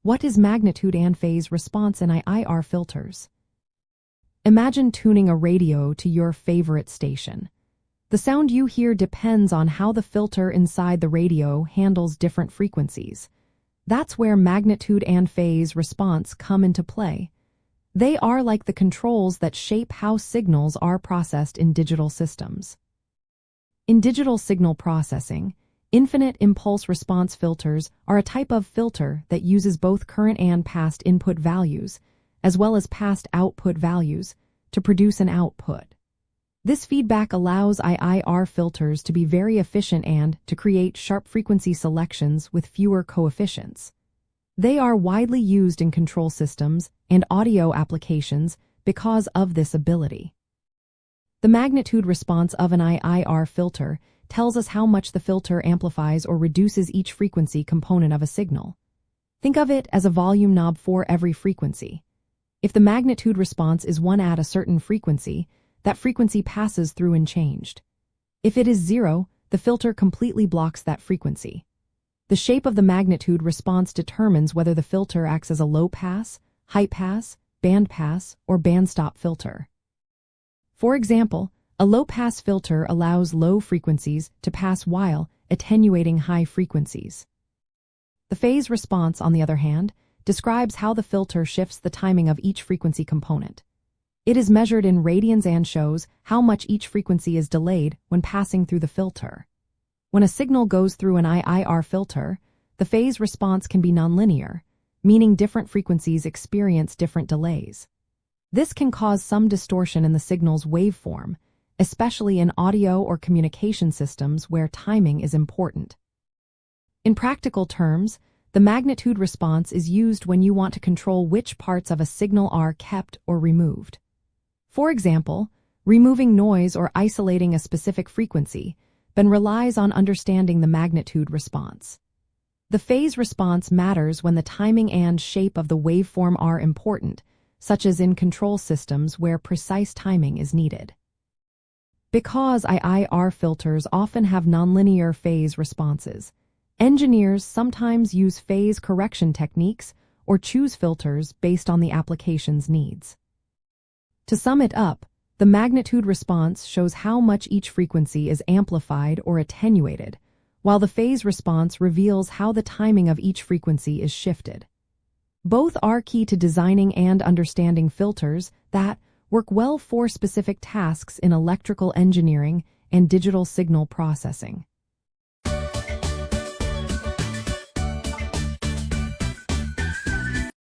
What is magnitude and phase response in IIR filters? Imagine tuning a radio to your favorite station. The sound you hear depends on how the filter inside the radio handles different frequencies. That's where magnitude and phase response come into play. They are like the controls that shape how signals are processed in digital systems. In digital signal processing, infinite impulse response filters are a type of filter that uses both current and past input values, as well as past output values, to produce an output. This feedback allows IIR filters to be very efficient and to create sharp frequency selections with fewer coefficients. They are widely used in control systems and audio applications because of this ability. The magnitude response of an IIR filter tells us how much the filter amplifies or reduces each frequency component of a signal. Think of it as a volume knob for every frequency. If the magnitude response is 1 at a certain frequency, that frequency passes through unchanged. If it is 0, the filter completely blocks that frequency. The shape of the magnitude response determines whether the filter acts as a low-pass, high-pass, band-pass, or band-stop filter. For example, a low-pass filter allows low frequencies to pass while attenuating high frequencies. The phase response, on the other hand, describes how the filter shifts the timing of each frequency component. It is measured in radians and shows how much each frequency is delayed when passing through the filter. When a signal goes through an IIR filter, the phase response can be nonlinear, meaning different frequencies experience different delays. This can cause some distortion in the signal's waveform, especially in audio or communication systems where timing is important. In practical terms, the magnitude response is used when you want to control which parts of a signal are kept or removed. For example, removing noise or isolating a specific frequency then relies on understanding the magnitude response. The phase response matters when the timing and shape of the waveform are important, such as in control systems where precise timing is needed. Because IIR filters often have nonlinear phase responses, engineers sometimes use phase correction techniques or choose filters based on the application's needs. To sum it up, the magnitude response shows how much each frequency is amplified or attenuated, while the phase response reveals how the timing of each frequency is shifted. Both are key to designing and understanding filters that work well for specific tasks in electrical engineering and digital signal processing.